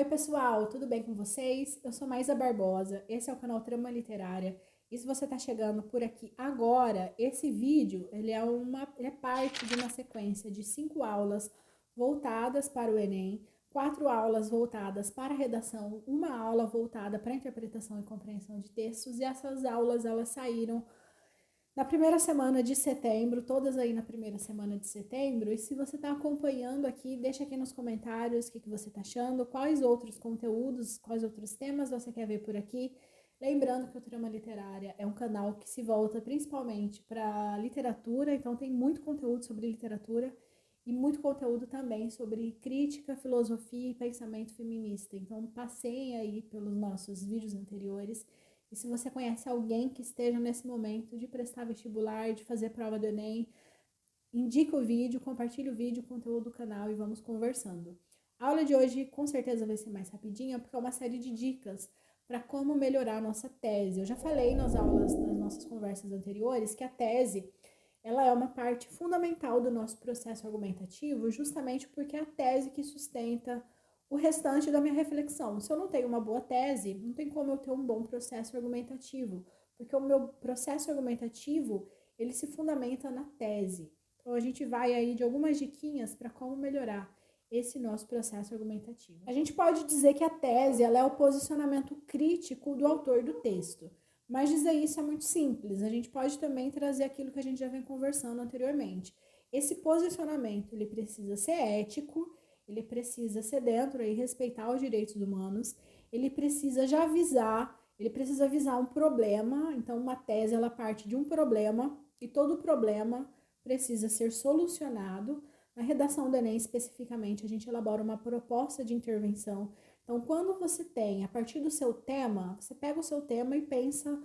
Oi pessoal, tudo bem com vocês? Eu sou Maísa Barbosa, esse é o canal Trama Literária. E se você está chegando por aqui agora, esse vídeo ele é parte de uma sequência de 5 aulas voltadas para o Enem, 4 aulas voltadas para a redação, uma aula voltada para a interpretação e compreensão de textos, e essas aulas elas saíram na primeira semana de setembro, todas aí na primeira semana de setembro. E se você está acompanhando aqui, deixa aqui nos comentários o que você está achando, quais outros conteúdos, quais outros temas você quer ver por aqui. Lembrando que o Trama Literária é um canal que se volta principalmente para literatura, então tem muito conteúdo sobre literatura e muito conteúdo também sobre crítica, filosofia e pensamento feminista. Então passem aí pelos nossos vídeos anteriores. E se você conhece alguém que esteja nesse momento de prestar vestibular, de fazer prova do Enem, indica o vídeo, compartilhe o vídeo, o conteúdo do canal e vamos conversando. A aula de hoje com certeza vai ser mais rapidinha, porque é uma série de dicas para como melhorar a nossa tese. Eu já falei nas nossas conversas anteriores, que a tese ela é uma parte fundamental do nosso processo argumentativo, justamente porque é a tese que sustenta o restante da minha reflexão. Se eu não tenho uma boa tese, não tem como eu ter um bom processo argumentativo, porque o meu processo argumentativo, ele se fundamenta na tese. Então a gente vai aí de algumas diquinhas para como melhorar esse nosso processo argumentativo. A gente pode dizer que a tese ela é o posicionamento crítico do autor do texto. Mas dizer isso é muito simples. A gente pode também trazer aquilo que a gente já vem conversando anteriormente. Esse posicionamento, ele precisa ser ético, ele precisa ser dentro e respeitar os direitos humanos, ele precisa já avisar, ele precisa avisar um problema. Então, uma tese, ela parte de um problema e todo problema precisa ser solucionado. Na redação do Enem, especificamente, a gente elabora uma proposta de intervenção. Então, quando você tem, a partir do seu tema, você pega o seu tema e pensa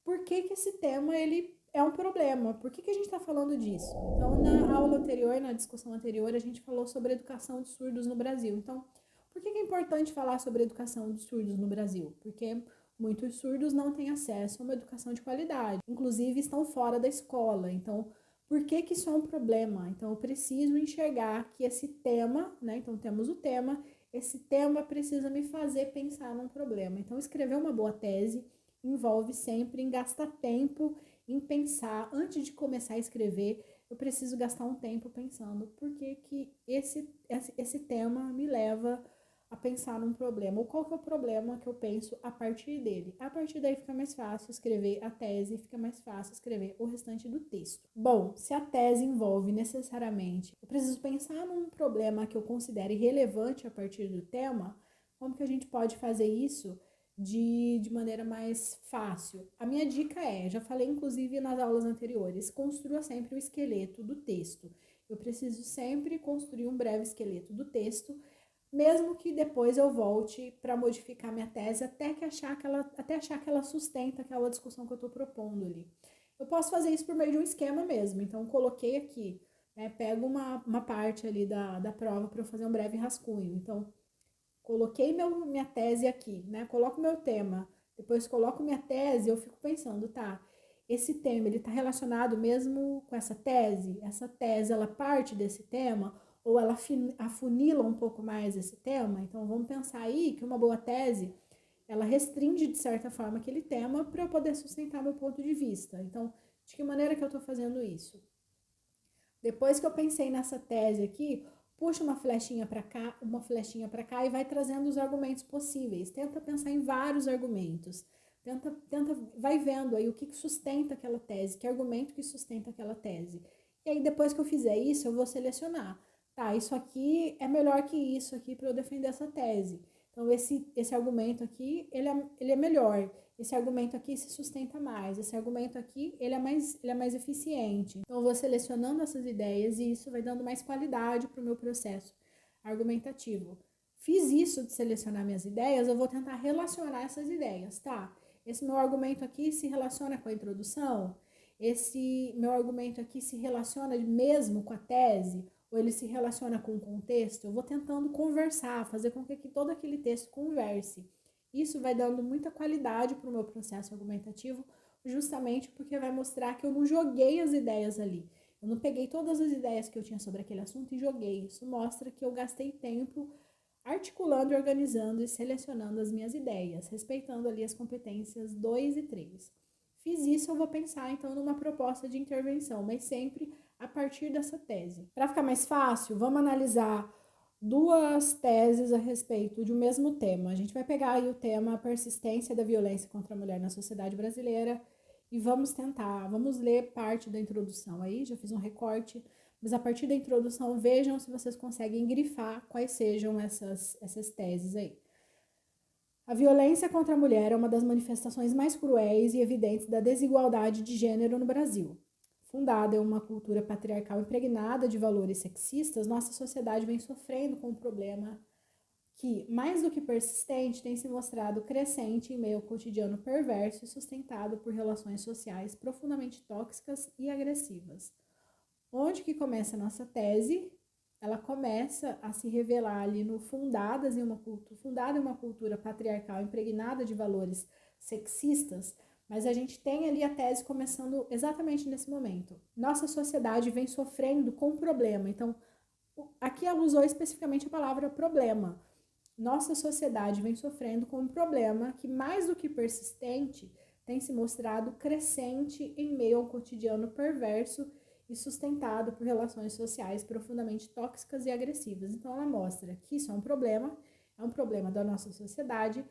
por que esse tema ele é um problema, por que a gente está falando disso? Então, na aula anterior, na discussão anterior, a gente falou sobre a educação de surdos no Brasil. Então, por que é importante falar sobre a educação de surdos no Brasil? Porque muitos surdos não têm acesso a uma educação de qualidade, inclusive estão fora da escola. Então, por que isso é um problema? Então, eu preciso enxergar que esse tema, né? Então, temos o tema, esse tema precisa me fazer pensar num problema. Então, escrever uma boa tese envolve sempre em gastar tempo, em pensar. Antes de começar a escrever, eu preciso gastar um tempo pensando por que esse tema me leva a pensar num problema, ou qual que é o problema que eu penso a partir dele. A partir daí fica mais fácil escrever a tese, fica mais fácil escrever o restante do texto. Bom, se a tese envolve necessariamente, eu preciso pensar num problema que eu considere relevante a partir do tema, como que a gente pode fazer isso de maneira mais fácil? A minha dica é, já falei inclusive nas aulas anteriores, construa sempre o esqueleto do texto. Eu preciso sempre construir um breve esqueleto do texto, mesmo que depois eu volte para modificar minha tese até achar que ela sustenta aquela discussão que eu estou propondo ali. Eu posso fazer isso por meio de um esquema mesmo. Então, coloquei aqui, né, pego uma parte ali da prova para eu fazer um breve rascunho. Então, coloquei minha tese aqui, né, coloco meu tema, depois coloco minha tese, eu fico pensando, tá, esse tema, ele está relacionado mesmo com essa tese? Essa tese, ela parte desse tema? Ou ela afunila um pouco mais esse tema? Então, vamos pensar aí que uma boa tese, ela restringe, de certa forma, aquele tema para eu poder sustentar meu ponto de vista. Então, de que maneira que eu estou fazendo isso? Depois que eu pensei nessa tese aqui, puxa uma flechinha para cá, uma flechinha para cá e vai trazendo os argumentos possíveis. Tenta pensar em vários argumentos. Vai vendo aí o que sustenta aquela tese, que argumento que sustenta aquela tese. E aí, depois que eu fizer isso, eu vou selecionar. Tá, isso aqui é melhor que isso aqui para eu defender essa tese. Então, esse argumento aqui, ele é melhor. Esse argumento aqui se sustenta mais. Esse argumento aqui, ele é mais eficiente. Então, eu vou selecionando essas ideias e isso vai dando mais qualidade para o meu processo argumentativo. Fiz isso de selecionar minhas ideias, eu vou tentar relacionar essas ideias, tá? Esse meu argumento aqui se relaciona com a introdução? Esse meu argumento aqui se relaciona mesmo com a tese? Ou ele se relaciona com o contexto? Eu vou tentando conversar, fazer com que todo aquele texto converse. Isso vai dando muita qualidade para o meu processo argumentativo, justamente porque vai mostrar que eu não joguei as ideias ali. Eu não peguei todas as ideias que eu tinha sobre aquele assunto e joguei. Isso mostra que eu gastei tempo articulando, organizando e selecionando as minhas ideias, respeitando ali as competências 2 e 3. Fiz isso, eu vou pensar então numa proposta de intervenção, mas sempre a partir dessa tese. Para ficar mais fácil, vamos analisar duas teses a respeito de um mesmo tema. A gente vai pegar aí o tema persistência da violência contra a mulher na sociedade brasileira e vamos ler parte da introdução aí, já fiz um recorte, mas a partir da introdução vejam se vocês conseguem grifar quais sejam essas teses aí. A violência contra a mulher é uma das manifestações mais cruéis e evidentes da desigualdade de gênero no Brasil. Fundada em uma cultura patriarcal impregnada de valores sexistas, nossa sociedade vem sofrendo com um problema que, mais do que persistente, tem se mostrado crescente em meio ao cotidiano perverso e sustentado por relações sociais profundamente tóxicas e agressivas. Onde que começa a nossa tese? Ela começa a se revelar ali no fundada em uma cultura patriarcal impregnada de valores sexistas, mas a gente tem ali a tese começando exatamente nesse momento. Nossa sociedade vem sofrendo com um problema. Então, aqui ela usou especificamente a palavra problema. Nossa sociedade vem sofrendo com um problema que, mais do que persistente, tem se mostrado crescente em meio ao cotidiano perverso e sustentado por relações sociais profundamente tóxicas e agressivas. Então ela mostra que isso é um problema da nossa sociedade.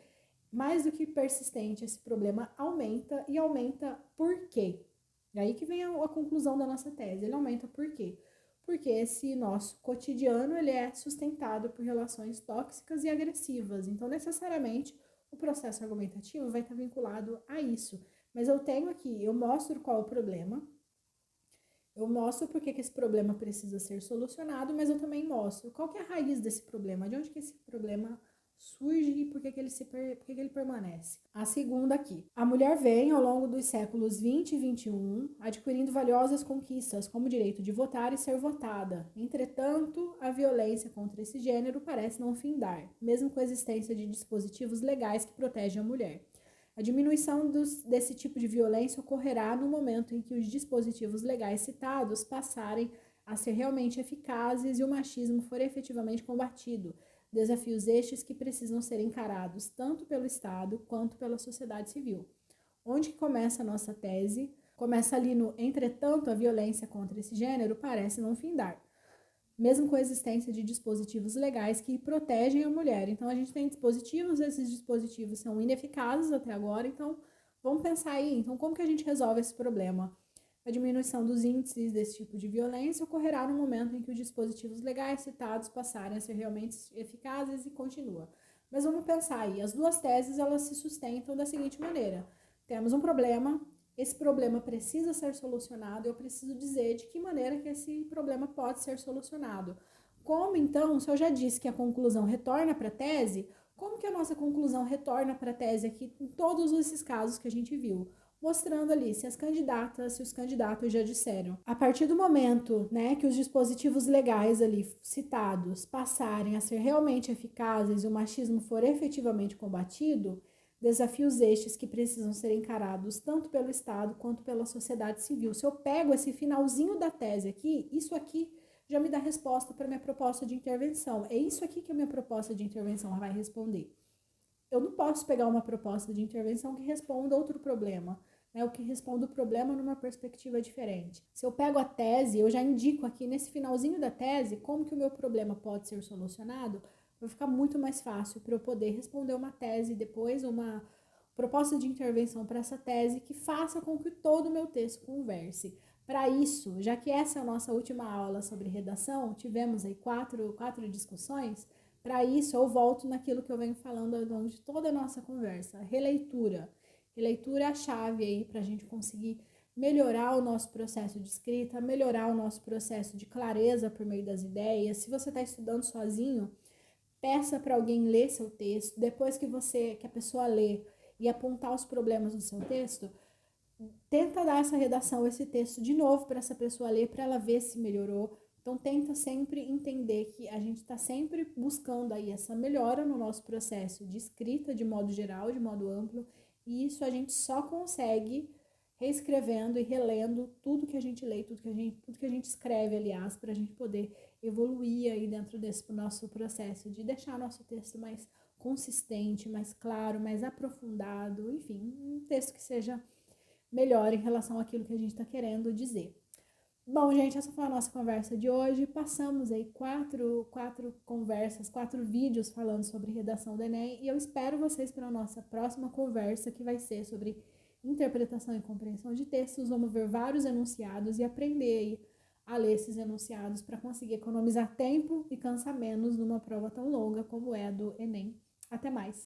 Mais do que persistente, esse problema aumenta e aumenta por quê? E aí que vem a conclusão da nossa tese. Ele aumenta por quê? Porque esse nosso cotidiano ele é sustentado por relações tóxicas e agressivas. Então, necessariamente, o processo argumentativo vai estar vinculado a isso. Mas eu mostro qual é o problema, eu mostro por que esse problema precisa ser solucionado, mas eu também mostro qual que é a raiz desse problema, de onde que esse problema surge e por que ele permanece. A segunda aqui. A mulher vem, ao longo dos séculos 20 e 21, adquirindo valiosas conquistas, como o direito de votar e ser votada. Entretanto, a violência contra esse gênero parece não findar, mesmo com a existência de dispositivos legais que protegem a mulher. A diminuição desse tipo de violência ocorrerá no momento em que os dispositivos legais citados passarem a ser realmente eficazes e o machismo for efetivamente combatido. Desafios estes que precisam ser encarados tanto pelo Estado quanto pela sociedade civil. Onde que começa a nossa tese? Começa ali no entretanto, a violência contra esse gênero parece não findar, mesmo com a existência de dispositivos legais que protegem a mulher. Então, a gente tem dispositivos, esses dispositivos são ineficazes até agora, então vamos pensar aí, então como que a gente resolve esse problema? A diminuição dos índices desse tipo de violência ocorrerá no momento em que os dispositivos legais citados passarem a ser realmente eficazes e continua. Mas vamos pensar aí, as duas teses elas se sustentam da seguinte maneira. Temos um problema, esse problema precisa ser solucionado, eu preciso dizer de que maneira que esse problema pode ser solucionado. Como então, se eu já disse que a conclusão retorna para a tese, como que a nossa conclusão retorna para a tese aqui em todos esses casos que a gente viu? Mostrando ali se os candidatos já disseram. A partir do momento, que os dispositivos legais ali citados passarem a ser realmente eficazes e o machismo for efetivamente combatido, desafios estes que precisam ser encarados tanto pelo Estado quanto pela sociedade civil. Se eu pego esse finalzinho da tese aqui, isso aqui já me dá resposta para a minha proposta de intervenção. É isso aqui que a minha proposta de intervenção vai responder. Eu não posso pegar uma proposta de intervenção que responda outro problema, o que responde o problema numa perspectiva diferente. Se eu pego a tese, eu já indico aqui nesse finalzinho da tese como que o meu problema pode ser solucionado, vai ficar muito mais fácil para eu poder responder uma tese depois, uma proposta de intervenção para essa tese que faça com que todo o meu texto converse. Para isso, já que essa é a nossa última aula sobre redação, tivemos aí quatro discussões. Para isso, eu volto naquilo que eu venho falando ao longo de toda a nossa conversa. Releitura. Releitura é a chave aí para a gente conseguir melhorar o nosso processo de escrita, melhorar o nosso processo de clareza por meio das ideias. Se você está estudando sozinho, peça para alguém ler seu texto. Depois que a pessoa lê e apontar os problemas do seu texto, tenta dar essa redação, esse texto de novo para essa pessoa ler, para ela ver se melhorou. Então, tenta sempre entender que a gente está sempre buscando aí essa melhora no nosso processo de escrita, de modo geral, de modo amplo, e isso a gente só consegue reescrevendo e relendo tudo que a gente lê, tudo que a gente escreve, aliás, para a gente poder evoluir aí dentro desse nosso processo de deixar nosso texto mais consistente, mais claro, mais aprofundado, enfim, um texto que seja melhor em relação àquilo que a gente está querendo dizer. Bom, gente, essa foi a nossa conversa de hoje. Passamos aí quatro conversas, 4 vídeos falando sobre redação do Enem. E eu espero vocês para a nossa próxima conversa, que vai ser sobre interpretação e compreensão de textos. Vamos ver vários enunciados e aprender aí a ler esses enunciados para conseguir economizar tempo e cansar menos numa prova tão longa como é a do Enem. Até mais!